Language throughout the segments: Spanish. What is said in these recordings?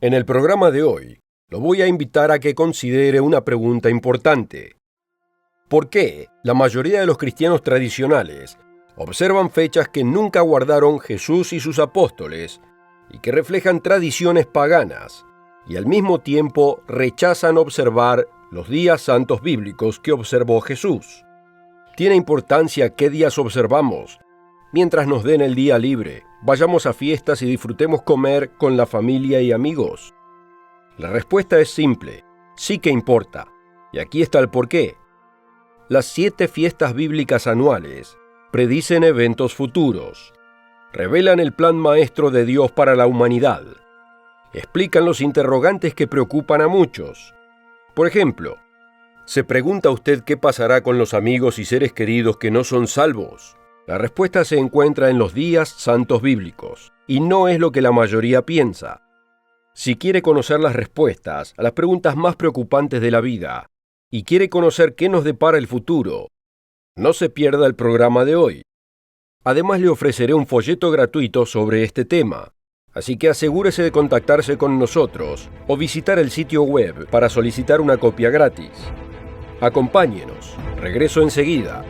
En el programa de hoy, lo voy a invitar a que considere una pregunta importante. ¿Por qué la mayoría de los cristianos tradicionales observan fechas que nunca guardaron Jesús y sus apóstoles y que reflejan tradiciones paganas, y al mismo tiempo rechazan observar los días santos bíblicos que observó Jesús? ¿Tiene importancia qué días observamos? Mientras nos den el día libre, vayamos a fiestas y disfrutemos comer con la familia y amigos. La respuesta es simple, sí que importa. Y aquí está el porqué. Las 7 fiestas bíblicas anuales predicen eventos futuros, revelan el plan maestro de Dios para la humanidad, explican los interrogantes que preocupan a muchos. Por ejemplo, ¿se pregunta usted qué pasará con los amigos y seres queridos que no son salvos? La respuesta se encuentra en los días santos bíblicos, y no es lo que la mayoría piensa. Si quiere conocer las respuestas a las preguntas más preocupantes de la vida, y quiere conocer qué nos depara el futuro, no se pierda el programa de hoy. Además le ofreceré un folleto gratuito sobre este tema, así que asegúrese de contactarse con nosotros o visitar el sitio web para solicitar una copia gratis. Acompáñenos, regreso enseguida.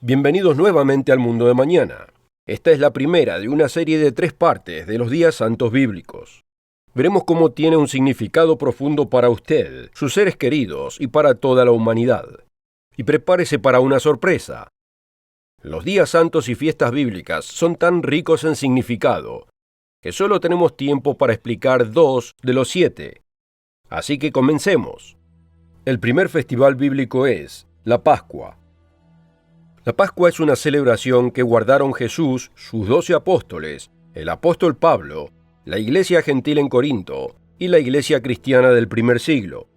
Bienvenidos nuevamente al Mundo de Mañana. Esta es la primera de una serie de 3 partes de los días santos bíblicos. Veremos cómo tiene un significado profundo para usted, sus seres queridos y para toda la humanidad. Y prepárese para una sorpresa. Los días santos y fiestas bíblicas son tan ricos en significado que solo tenemos tiempo para explicar 2 de los 7. Así que comencemos. El primer festival bíblico es la Pascua. La Pascua es una celebración que guardaron Jesús, sus 12 apóstoles, el apóstol Pablo, la iglesia gentil en Corinto y la iglesia cristiana del primer siglo.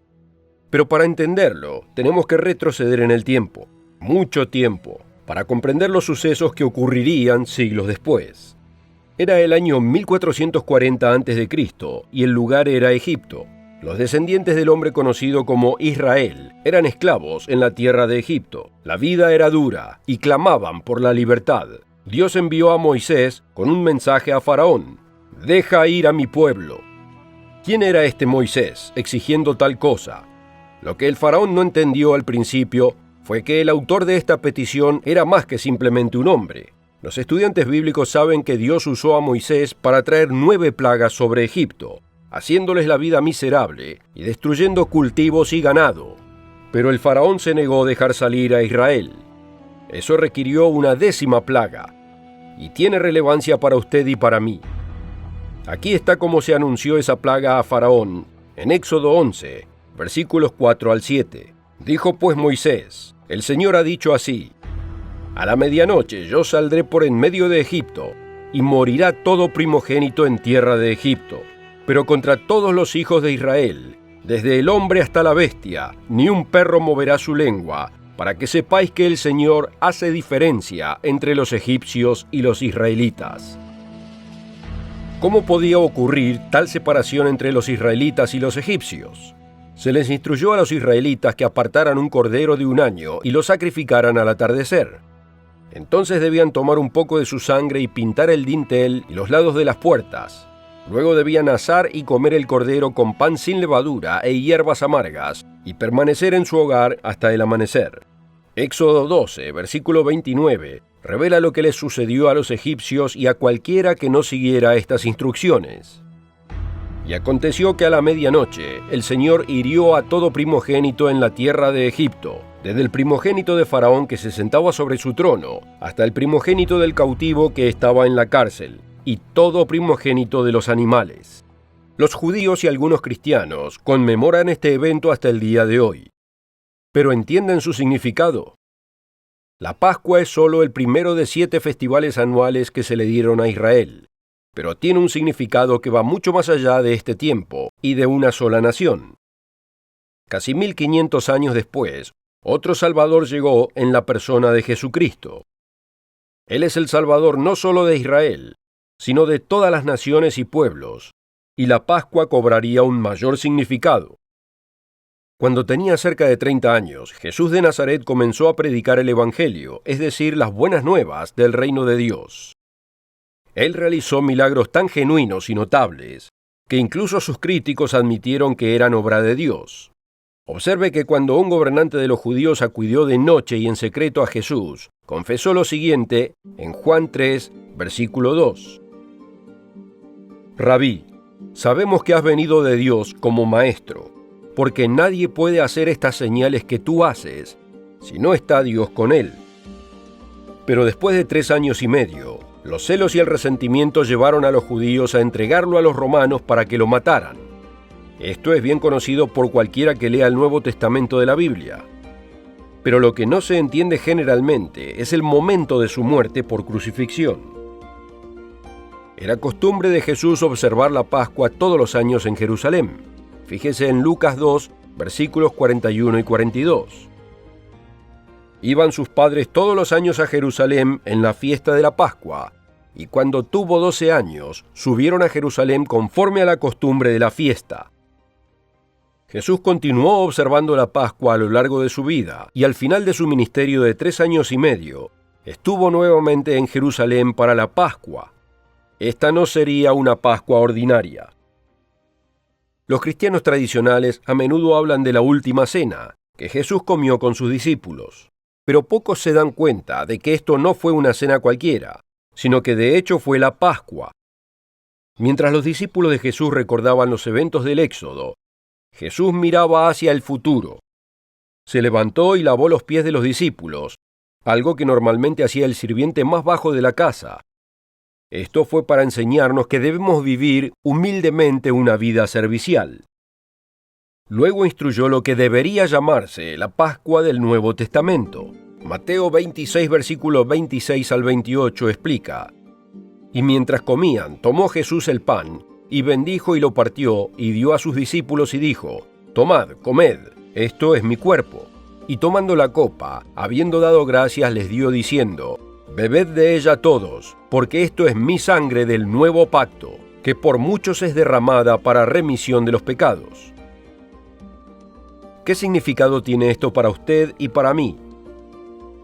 Pero para entenderlo, tenemos que retroceder en el tiempo, mucho tiempo, para comprender los sucesos que ocurrirían siglos después. Era el año 1440 a.C. y el lugar era Egipto. Los descendientes del hombre conocido como Israel eran esclavos en la tierra de Egipto. La vida era dura y clamaban por la libertad. Dios envió a Moisés con un mensaje a Faraón: «Deja ir a mi pueblo». ¿Quién era este Moisés exigiendo tal cosa? Lo que el Faraón no entendió al principio fue que el autor de esta petición era más que simplemente un hombre. Los estudiantes bíblicos saben que Dios usó a Moisés para traer 9 plagas sobre Egipto, haciéndoles la vida miserable y destruyendo cultivos y ganado. Pero el faraón se negó a dejar salir a Israel. Eso requirió una 10ª plaga, y tiene relevancia para usted y para mí. Aquí está cómo se anunció esa plaga a Faraón, en Éxodo 11, versículos 4 al 7. Dijo pues Moisés: «El Señor ha dicho así: a la medianoche yo saldré por en medio de Egipto, y morirá todo primogénito en tierra de Egipto. Pero contra todos los hijos de Israel, desde el hombre hasta la bestia, ni un perro moverá su lengua, para que sepáis que el Señor hace diferencia entre los egipcios y los israelitas». ¿Cómo podía ocurrir tal separación entre los israelitas y los egipcios? Se les instruyó a los israelitas que apartaran un cordero de 1 año y lo sacrificaran al atardecer. Entonces debían tomar un poco de su sangre y pintar el dintel y los lados de las puertas. Luego debían asar y comer el cordero con pan sin levadura e hierbas amargas, y permanecer en su hogar hasta el amanecer. Éxodo 12, versículo 29, revela lo que les sucedió a los egipcios y a cualquiera que no siguiera estas instrucciones. Y aconteció que a la medianoche el Señor hirió a todo primogénito en la tierra de Egipto, desde el primogénito de Faraón que se sentaba sobre su trono, hasta el primogénito del cautivo que estaba en la cárcel, y todo primogénito de los animales. Los judíos y algunos cristianos conmemoran este evento hasta el día de hoy. ¿Pero entienden su significado? La Pascua es solo el primero de 7 festivales anuales que se le dieron a Israel. pero tiene un significado que va mucho más allá de este tiempo y de una sola nación. Casi 1500 años después, otro Salvador llegó en la persona de Jesucristo. Él es el Salvador no solo de Israel, sino de todas las naciones y pueblos, y la Pascua cobraría un mayor significado. Cuando tenía cerca de 30 años, Jesús de Nazaret comenzó a predicar el Evangelio, es decir, las buenas nuevas del reino de Dios. Él realizó milagros tan genuinos y notables, que incluso sus críticos admitieron que eran obra de Dios. Observe que cuando un gobernante de los judíos acudió de noche y en secreto a Jesús, confesó lo siguiente en Juan 3, versículo 2. Rabí, sabemos que has venido de Dios como maestro, porque nadie puede hacer estas señales que tú haces si no está Dios con él. Pero después de 3 años y medio, los celos y el resentimiento llevaron a los judíos a entregarlo a los romanos para que lo mataran. Esto es bien conocido por cualquiera que lea el Nuevo Testamento de la Biblia. Pero lo que no se entiende generalmente es el momento de su muerte por crucifixión. Era costumbre de Jesús observar la Pascua todos los años en Jerusalén. Fíjese en Lucas 2, versículos 41 y 42. Iban sus padres todos los años a Jerusalén en la fiesta de la Pascua, y cuando tuvo 12 años, subieron a Jerusalén conforme a la costumbre de la fiesta. Jesús continuó observando la Pascua a lo largo de su vida, y al final de su ministerio de 3 años y medio, estuvo nuevamente en Jerusalén para la Pascua. Esta no sería una Pascua ordinaria. Los cristianos tradicionales a menudo hablan de la última cena, que Jesús comió con sus discípulos, pero pocos se dan cuenta de que esto no fue una cena cualquiera, sino que de hecho fue la Pascua. Mientras los discípulos de Jesús recordaban los eventos del Éxodo, Jesús miraba hacia el futuro. Se levantó y lavó los pies de los discípulos, algo que normalmente hacía el sirviente más bajo de la casa. Esto fue para enseñarnos que debemos vivir humildemente una vida servicial. Luego instruyó lo que debería llamarse la Pascua del Nuevo Testamento. Mateo 26, versículos 26 al 28 explica: Y mientras comían, tomó Jesús el pan, y bendijo y lo partió, y dio a sus discípulos y dijo: Tomad, comed, esto es mi cuerpo. Y tomando la copa, habiendo dado gracias, les dio diciendo: Bebed de ella todos, porque esto es mi sangre del nuevo pacto, que por muchos es derramada para remisión de los pecados. ¿Qué significado tiene esto para usted y para mí?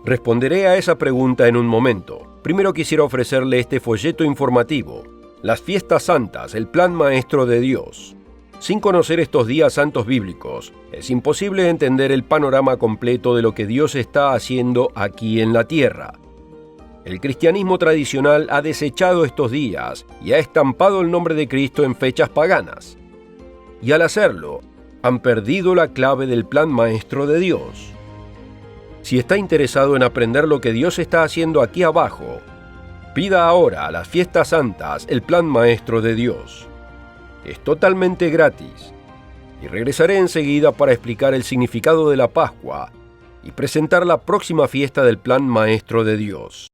Responderé a esa pregunta en un momento. Primero quisiera ofrecerle este folleto informativo: Las fiestas santas, el plan maestro de Dios. Sin conocer estos días santos bíblicos, es imposible entender el panorama completo de lo que Dios está haciendo aquí en la tierra. El cristianismo tradicional ha desechado estos días y ha estampado el nombre de Cristo en fechas paganas. Y al hacerlo, han perdido la clave del plan maestro de Dios. Si está interesado en aprender lo que Dios está haciendo aquí abajo, pida ahora a las fiestas santas el plan maestro de Dios. Es totalmente gratis. Y regresaré enseguida para explicar el significado de la Pascua y presentar la próxima fiesta del plan maestro de Dios.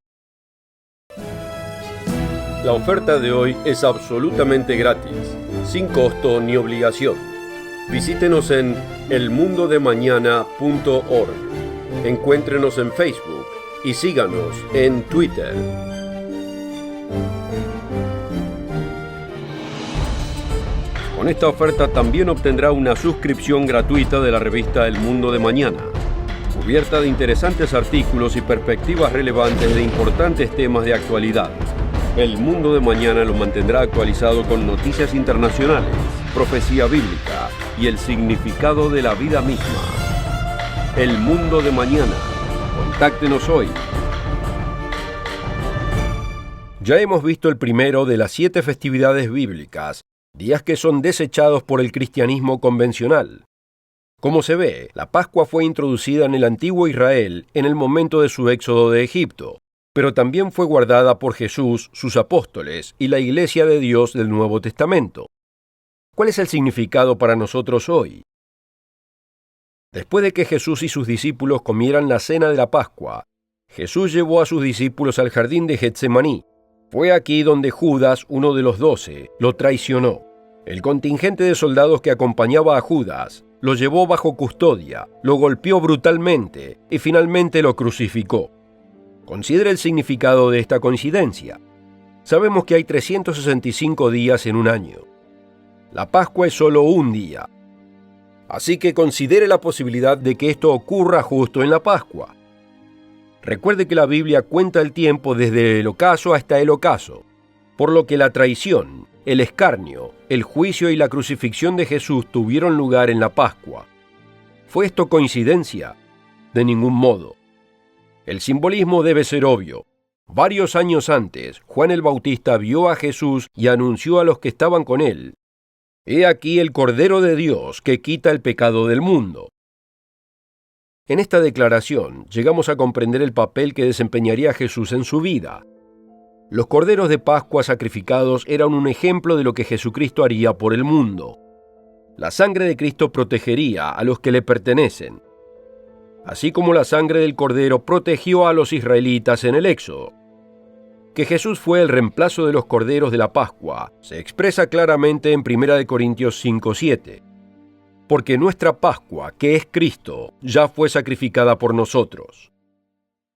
La oferta de hoy es absolutamente gratis, sin costo ni obligación. Visítenos en elmundodemañana.org. Encuéntrenos en Facebook y síganos en Twitter. Con esta oferta también obtendrá una suscripción gratuita de la revista El Mundo de Mañana, cubierta de interesantes artículos y perspectivas relevantes de importantes temas de actualidad. El Mundo de Mañana lo mantendrá actualizado con noticias internacionales, profecía bíblica y el significado de la vida misma. El Mundo de Mañana. Contáctenos hoy. Ya hemos visto el primero de las 7 festividades bíblicas, días que son desechados por el cristianismo convencional. Como se ve, la Pascua fue introducida en el antiguo Israel en el momento de su éxodo de Egipto, pero también fue guardada por Jesús, sus apóstoles y la Iglesia de Dios del Nuevo Testamento. ¿Cuál es el significado para nosotros hoy? Después de que Jesús y sus discípulos comieran la cena de la Pascua, Jesús llevó a sus discípulos al jardín de Getsemaní. Fue aquí donde Judas, uno de los 12, lo traicionó. El contingente de soldados que acompañaba a Judas lo llevó bajo custodia, lo golpeó brutalmente y finalmente lo crucificó. Considere el significado de esta coincidencia. Sabemos que hay 365 días en un año. La Pascua es solo un día. Así que considere la posibilidad de que esto ocurra justo en la Pascua. Recuerde que la Biblia cuenta el tiempo desde el ocaso hasta el ocaso, por lo que la traición, el escarnio, el juicio y la crucifixión de Jesús tuvieron lugar en la Pascua. ¿Fue esto coincidencia? De ningún modo. El simbolismo debe ser obvio. Varios años antes, Juan el Bautista vio a Jesús y anunció a los que estaban con él: «He aquí el Cordero de Dios que quita el pecado del mundo». En esta declaración llegamos a comprender el papel que desempeñaría Jesús en su vida. Los corderos de Pascua sacrificados eran un ejemplo de lo que Jesucristo haría por el mundo. La sangre de Cristo protegería a los que le pertenecen, así como la sangre del cordero protegió a los israelitas en el Éxodo. Que Jesús fue el reemplazo de los corderos de la Pascua se expresa claramente en 1 Corintios 5:7. Porque nuestra Pascua, que es Cristo, ya fue sacrificada por nosotros.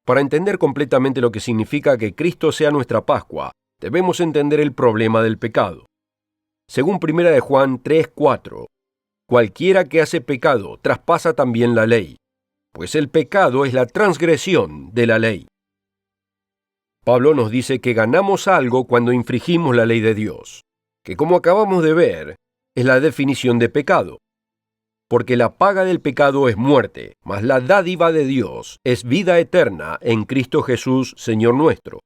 Para entender completamente lo que significa que Cristo sea nuestra Pascua, debemos entender el problema del pecado. Según 1 de Juan 3:4, cualquiera que hace pecado traspasa también la ley, pues el pecado es la transgresión de la ley. Pablo nos dice que ganamos algo cuando infringimos la ley de Dios, que como acabamos de ver, es la definición de pecado. Porque la paga del pecado es muerte, mas la dádiva de Dios es vida eterna en Cristo Jesús, Señor nuestro.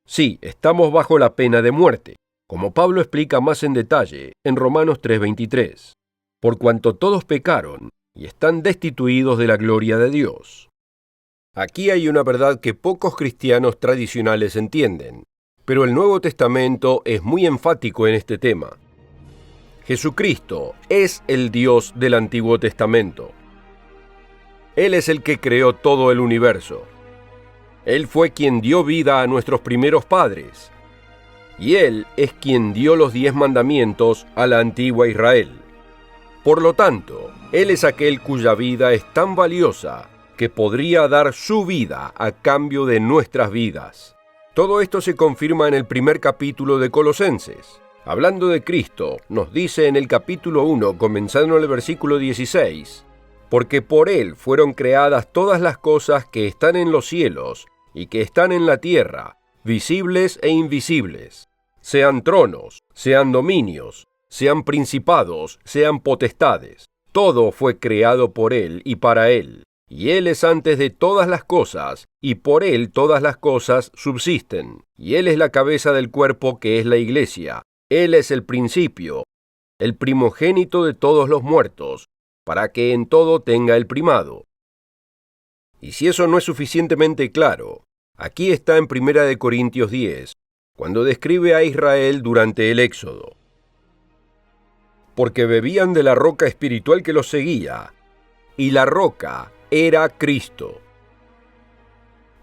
Sí, estamos bajo la pena de muerte, como Pablo explica más en detalle en Romanos 3:23, por cuanto todos pecaron y están destituidos de la gloria de Dios. Aquí hay una verdad que pocos cristianos tradicionales entienden, pero el Nuevo Testamento es muy enfático en este tema. Jesucristo es el Dios del Antiguo Testamento. Él es el que creó todo el universo. Él fue quien dio vida a nuestros primeros padres. Y Él es quien dio los 10 mandamientos a la antigua Israel. Por lo tanto, Él es aquel cuya vida es tan valiosa que podría dar su vida a cambio de nuestras vidas. Todo esto se confirma en el primer capítulo de Colosenses. Hablando de Cristo, nos dice en el capítulo 1, comenzando en el versículo 16, «Porque por Él fueron creadas todas las cosas que están en los cielos y que están en la tierra, visibles e invisibles, sean tronos, sean dominios, sean principados, sean potestades. Todo fue creado por Él y para Él, y Él es antes de todas las cosas, y por Él todas las cosas subsisten, y Él es la cabeza del cuerpo que es la Iglesia. Él es el principio, el primogénito de todos los muertos, para que en todo tenga el primado». Y si eso no es suficientemente claro, aquí está en 1 Corintios 10, cuando describe a Israel durante el Éxodo. «Porque bebían de la roca espiritual que los seguía, y la roca era Cristo».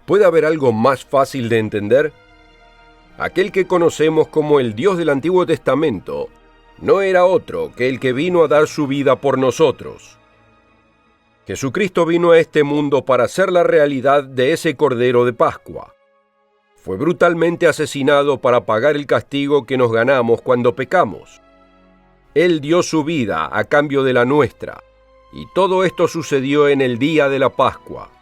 ¿Puede haber algo más fácil de entender? Aquel que conocemos como el Dios del Antiguo Testamento no era otro que el que vino a dar su vida por nosotros. Jesucristo vino a este mundo para hacer la realidad de ese Cordero de Pascua. Fue brutalmente asesinado para pagar el castigo que nos ganamos cuando pecamos. Él dio su vida a cambio de la nuestra, y todo esto sucedió en el día de la Pascua.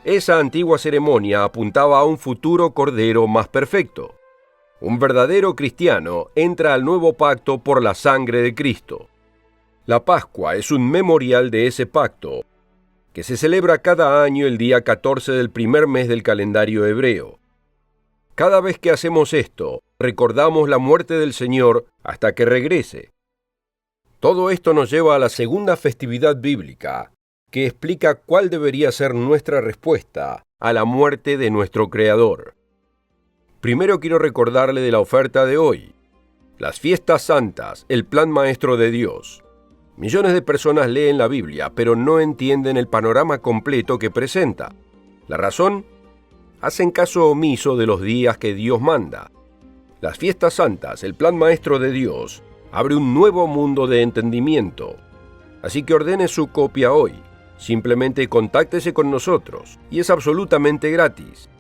Esa antigua ceremonia apuntaba a un futuro Cordero más perfecto. Un verdadero cristiano entra al nuevo pacto por la sangre de Cristo. La Pascua es un memorial de ese pacto, que se celebra cada año el día 14 del primer mes del calendario hebreo. Cada vez que hacemos esto, recordamos la muerte del Señor hasta que regrese. Todo esto nos lleva a la segunda festividad bíblica, que explica cuál debería ser nuestra respuesta a la muerte de nuestro Creador. Primero quiero recordarle de la oferta de hoy. Las fiestas santas, el plan maestro de Dios. Millones de personas leen la Biblia, pero no entienden el panorama completo que presenta. ¿La razón? hacen caso omiso de los días que Dios manda. Las fiestas santas, el plan maestro de Dios, abre un nuevo mundo de entendimiento. Así que ordene su copia hoy. Simplemente contáctese con nosotros y es absolutamente gratis.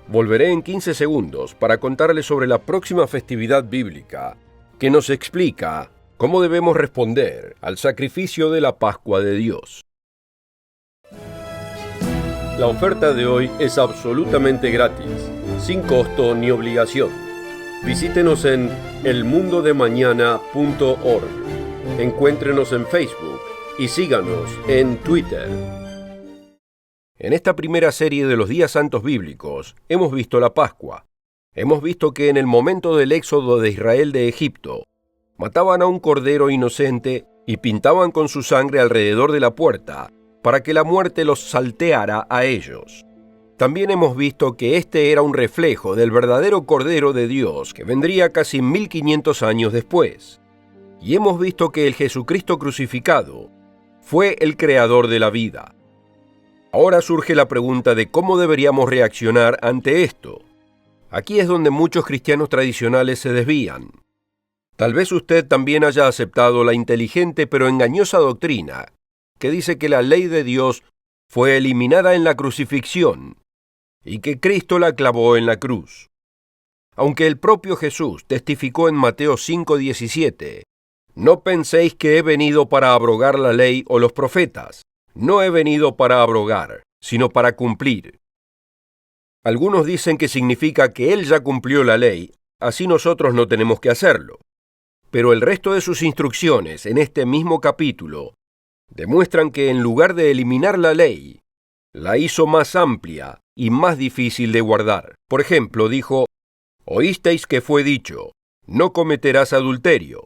Volveré en 15 segundos para contarles sobre la próxima festividad bíblica que nos explica cómo debemos responder al sacrificio de la Pascua de Dios. La oferta de hoy es absolutamente gratis, sin costo ni obligación. Visítenos en elmundodemañana.org. Encuéntrenos en Facebook y síganos en Twitter. En esta primera serie de los días santos bíblicos hemos visto la Pascua. Hemos visto que en el momento del éxodo de Israel de Egipto, mataban a un cordero inocente y pintaban con su sangre alrededor de la puerta para que la muerte los salteara a ellos. También hemos visto que este era un reflejo del verdadero Cordero de Dios que vendría casi 1500 años después. Y hemos visto que el Jesucristo crucificado fue el creador de la vida. Ahora surge la pregunta de cómo deberíamos reaccionar ante esto. Aquí es donde muchos cristianos tradicionales se desvían. Tal vez usted también haya aceptado la inteligente pero engañosa doctrina que dice que la ley de Dios fue eliminada en la crucifixión y que Cristo la clavó en la cruz. Aunque el propio Jesús testificó en Mateo 5:17, no penséis que he venido para abrogar la ley o los profetas. No he venido para abrogar, sino para cumplir. Algunos dicen que significa que Él ya cumplió la ley, así nosotros no tenemos que hacerlo. Pero el resto de sus instrucciones en este mismo capítulo demuestran que en lugar de eliminar la ley, la hizo más amplia y más difícil de guardar. Por ejemplo, dijo, «Oísteis que fue dicho, no cometerás adulterio.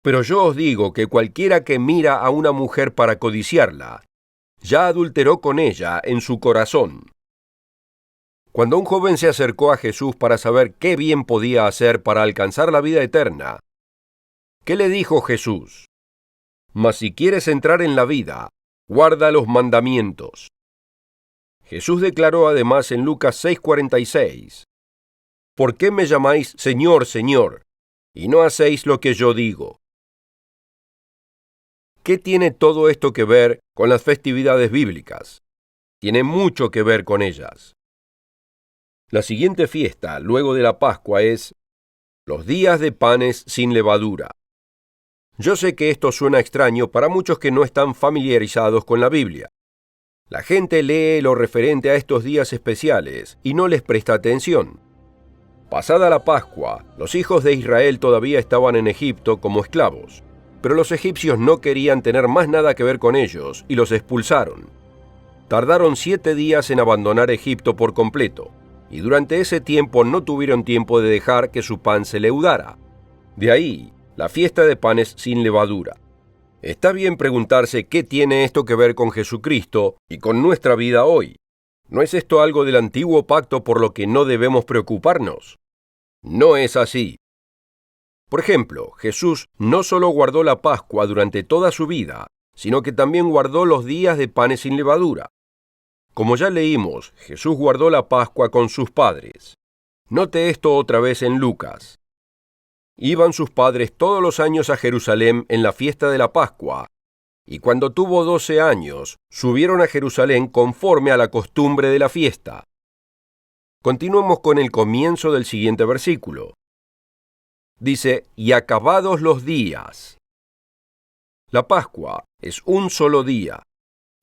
Pero yo os digo que cualquiera que mira a una mujer para codiciarla, ya adulteró con ella en su corazón». Cuando un joven se acercó a Jesús para saber qué bien podía hacer para alcanzar la vida eterna, ¿qué le dijo Jesús? Mas si quieres entrar en la vida, guarda los mandamientos. Jesús declaró además en Lucas 6:46, ¿por qué me llamáis Señor, Señor, y no hacéis lo que yo digo? ¿Qué tiene todo esto que ver con las festividades bíblicas? Tiene mucho que ver con ellas. La siguiente fiesta, luego de la Pascua, es los días de panes sin levadura. Yo sé que esto suena extraño para muchos que no están familiarizados con la Biblia. La gente lee lo referente a estos días especiales y no les presta atención. Pasada la Pascua, los hijos de Israel todavía estaban en Egipto como esclavos, pero los egipcios no querían tener más nada que ver con ellos y los expulsaron. Tardaron 7 días en abandonar Egipto por completo, y durante ese tiempo no tuvieron tiempo de dejar que su pan se leudara. De ahí, la fiesta de panes sin levadura. Está bien preguntarse qué tiene esto que ver con Jesucristo y con nuestra vida hoy. ¿No es esto algo del antiguo pacto por lo que no debemos preocuparnos? No es así. Por ejemplo, Jesús no solo guardó la Pascua durante toda su vida, sino que también guardó los días de panes sin levadura. Como ya leímos, Jesús guardó la Pascua con sus padres. Note esto otra vez en Lucas. Iban sus padres todos los años a Jerusalén en la fiesta de la Pascua, y cuando tuvo 12 años, subieron a Jerusalén conforme a la costumbre de la fiesta. Continuemos con el comienzo del siguiente versículo. Dice, y acabados los días. La Pascua es un solo día,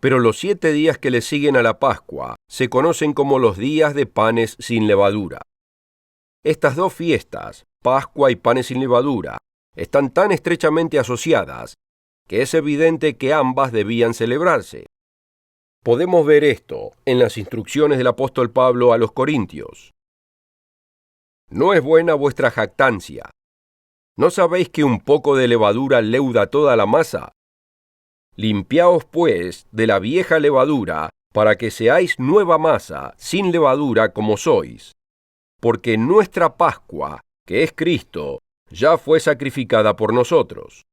pero los 7 días que le siguen a la Pascua se conocen como los días de panes sin levadura. Estas dos fiestas, Pascua y panes sin levadura, están tan estrechamente asociadas que es evidente que ambas debían celebrarse. Podemos ver esto en las instrucciones del apóstol Pablo a los Corintios. No es buena vuestra jactancia. ¿No sabéis que un poco de levadura leuda toda la masa? Limpiaos, pues, de la vieja levadura, para que seáis nueva masa, sin levadura como sois. Porque nuestra Pascua, que es Cristo, ya fue sacrificada por nosotros.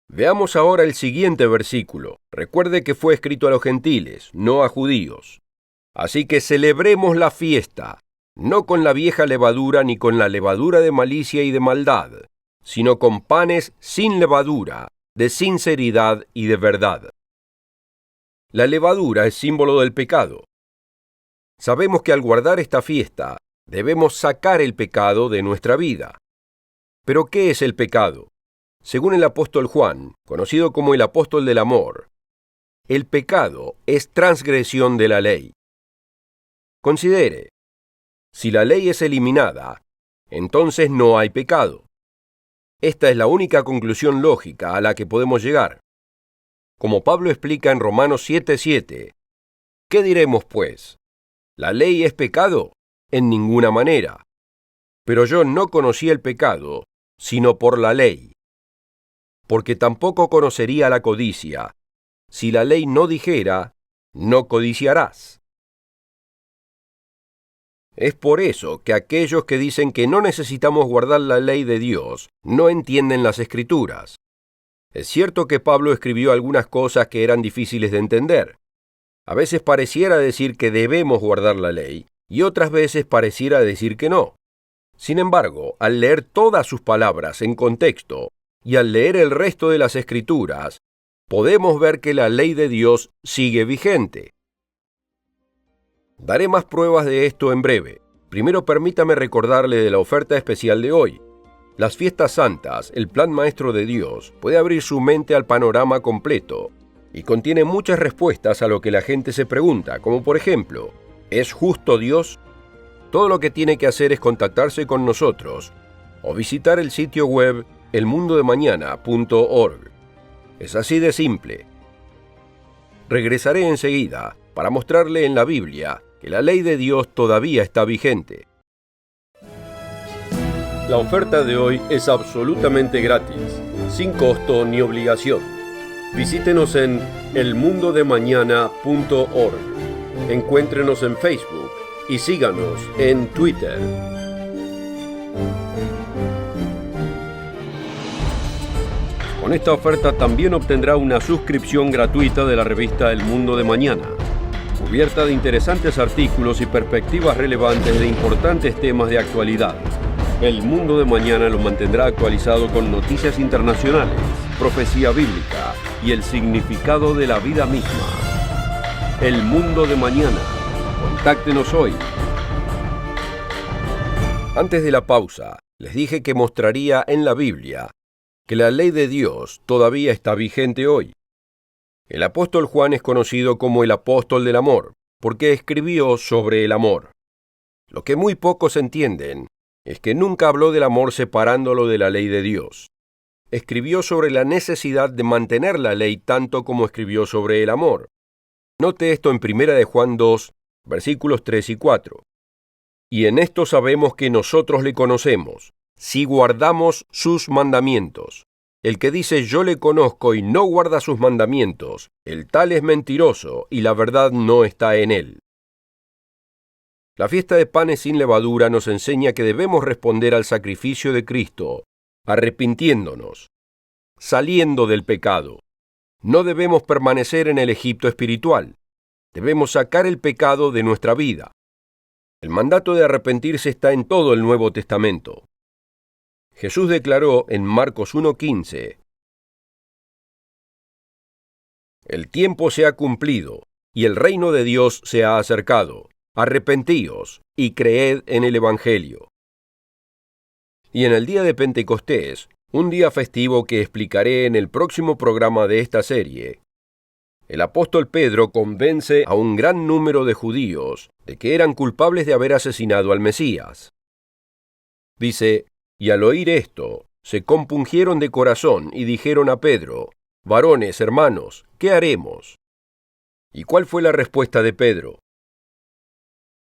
Veamos ahora el siguiente versículo. Recuerde que fue escrito a los gentiles, no a judíos. Así que celebremos la fiesta, no con la vieja levadura ni con la levadura de malicia y de maldad, sino con panes sin levadura, de sinceridad y de verdad. La levadura es símbolo del pecado. Sabemos que al guardar esta fiesta, debemos sacar el pecado de nuestra vida. ¿Pero qué es el pecado? Según el apóstol Juan, conocido como el apóstol del amor, el pecado es transgresión de la ley. Considere, si la ley es eliminada, entonces no hay pecado. Esta es la única conclusión lógica a la que podemos llegar. Como Pablo explica en Romanos 7:7, ¿qué diremos pues? ¿La ley es pecado? En ninguna manera. Pero yo no conocí el pecado, sino por la ley. Porque tampoco conocería la codicia, si la ley no dijera, no codiciarás. Es por eso que aquellos que dicen que no necesitamos guardar la ley de Dios no entienden las Escrituras. Es cierto que Pablo escribió algunas cosas que eran difíciles de entender. A veces pareciera decir que debemos guardar la ley, y otras veces pareciera decir que no. Sin embargo, al leer todas sus palabras en contexto, y al leer el resto de las Escrituras, podemos ver que la ley de Dios sigue vigente. Daré más pruebas de esto en breve. Primero permítame recordarle de la oferta especial de hoy. Las fiestas santas, el plan maestro de Dios, puede abrir su mente al panorama completo y contiene muchas respuestas a lo que la gente se pregunta, como por ejemplo, ¿es justo Dios? Todo lo que tiene que hacer es contactarse con nosotros o visitar el sitio web elmundodemañana.org. Es así de simple. Regresaré enseguida para mostrarle en la Biblia que la ley de Dios todavía está vigente. La oferta de hoy es absolutamente gratis, sin costo ni obligación. Visítenos en elmundodemañana.org. Encuéntrenos en Facebook y síganos en Twitter. Con esta oferta también obtendrá una suscripción gratuita de la revista El Mundo de Mañana, cubierta de interesantes artículos y perspectivas relevantes de importantes temas de actualidad. El Mundo de Mañana lo mantendrá actualizado con noticias internacionales, profecía bíblica y el significado de la vida misma. El Mundo de Mañana. Contáctenos hoy. Antes de la pausa, les dije que mostraría en la Biblia que la ley de Dios todavía está vigente hoy. El apóstol Juan es conocido como el apóstol del amor, porque escribió sobre el amor. Lo que muy pocos entienden es que nunca habló del amor separándolo de la ley de Dios. Escribió sobre la necesidad de mantener la ley tanto como escribió sobre el amor. Note esto en 1 de Juan 2, versículos 3 y 4. Y en esto sabemos que nosotros le conocemos, si guardamos sus mandamientos. El que dice yo le conozco y no guarda sus mandamientos, el tal es mentiroso y la verdad no está en él. La fiesta de panes sin levadura nos enseña que debemos responder al sacrificio de Cristo, arrepintiéndonos, saliendo del pecado. No debemos permanecer en el Egipto espiritual. Debemos sacar el pecado de nuestra vida. El mandato de arrepentirse está en todo el Nuevo Testamento. Jesús declaró en Marcos 1:15, el tiempo se ha cumplido y el reino de Dios se ha acercado. Arrepentíos y creed en el Evangelio. Y en el día de Pentecostés, un día festivo que explicaré en el próximo programa de esta serie, el apóstol Pedro convence a un gran número de judíos de que eran culpables de haber asesinado al Mesías. Dice, y al oír esto, se compungieron de corazón y dijeron a Pedro, varones, hermanos, ¿qué haremos? ¿Y cuál fue la respuesta de Pedro?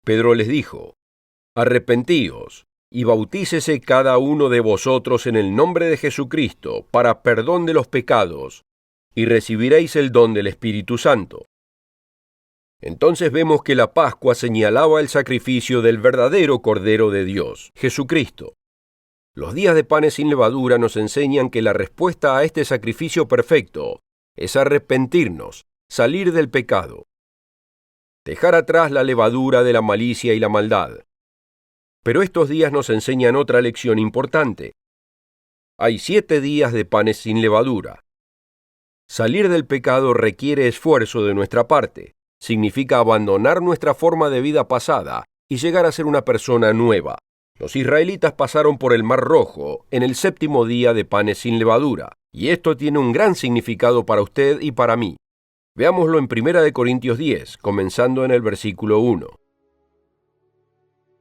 Pedro les dijo, arrepentíos y bautícese cada uno de vosotros en el nombre de Jesucristo para perdón de los pecados, y recibiréis el don del Espíritu Santo. Entonces vemos que la Pascua señalaba el sacrificio del verdadero Cordero de Dios, Jesucristo. Los días de panes sin levadura nos enseñan que la respuesta a este sacrificio perfecto es arrepentirnos, salir del pecado. Dejar atrás la levadura de la malicia y la maldad. Pero estos días nos enseñan otra lección importante. Hay 7 días de panes sin levadura. Salir del pecado requiere esfuerzo de nuestra parte. Significa abandonar nuestra forma de vida pasada y llegar a ser una persona nueva. Los israelitas pasaron por el Mar Rojo en el 7º día de panes sin levadura, y esto tiene un gran significado para usted y para mí. Veámoslo en 1 Corintios 10, comenzando en el versículo 1.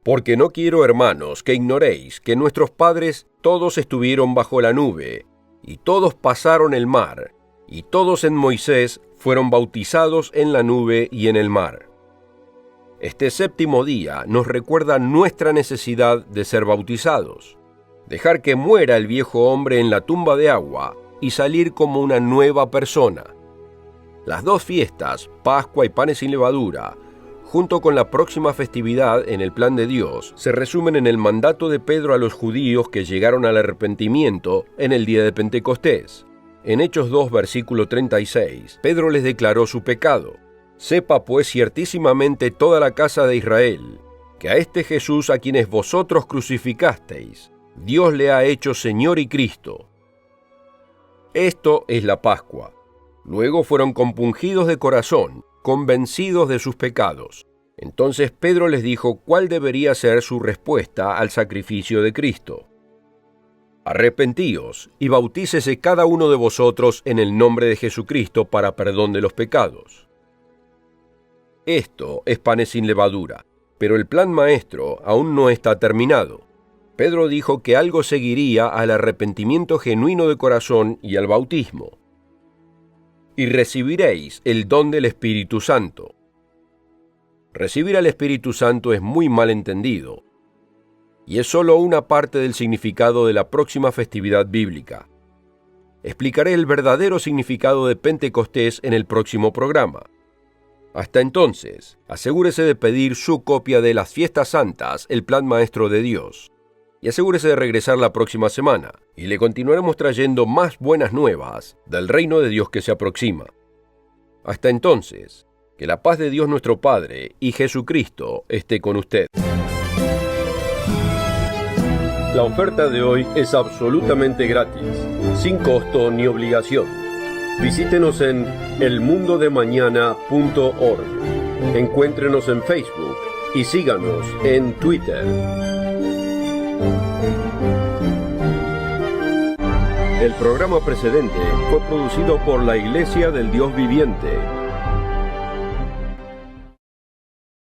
Porque no quiero, hermanos, que ignoréis que nuestros padres todos estuvieron bajo la nube, y todos pasaron el mar, y todos en Moisés fueron bautizados en la nube y en el mar. Este 7º día nos recuerda nuestra necesidad de ser bautizados, dejar que muera el viejo hombre en la tumba de agua y salir como una nueva persona. Las 2 fiestas, Pascua y panes sin levadura, junto con la próxima festividad en el plan de Dios, se resumen en el mandato de Pedro a los judíos que llegaron al arrepentimiento en el día de Pentecostés. En Hechos 2, versículo 36, Pedro les declaró su pecado. Sepa pues ciertísimamente toda la casa de Israel, que a este Jesús a quienes vosotros crucificasteis, Dios le ha hecho Señor y Cristo. Esto es la Pascua. Luego fueron compungidos de corazón, convencidos de sus pecados. Entonces Pedro les dijo cuál debería ser su respuesta al sacrificio de Cristo. Arrepentíos y bautícese cada uno de vosotros en el nombre de Jesucristo para perdón de los pecados. Esto es panes sin levadura, pero el plan maestro aún no está terminado. Pedro dijo que algo seguiría al arrepentimiento genuino de corazón y al bautismo. Y recibiréis el don del Espíritu Santo. Recibir al Espíritu Santo es muy mal entendido, y es solo una parte del significado de la próxima festividad bíblica. Explicaré el verdadero significado de Pentecostés en el próximo programa. Hasta entonces, asegúrese de pedir su copia de las Fiestas Santas, el Plan Maestro de Dios. Y asegúrese de regresar la próxima semana, y le continuaremos trayendo más buenas nuevas del reino de Dios que se aproxima. Hasta entonces, que la paz de Dios nuestro Padre y Jesucristo esté con usted. La oferta de hoy es absolutamente gratis, sin costo ni obligación. Visítenos en elmundodemañana.org. Encuéntrenos en Facebook y síganos en Twitter. El programa precedente fue producido por la Iglesia del Dios Viviente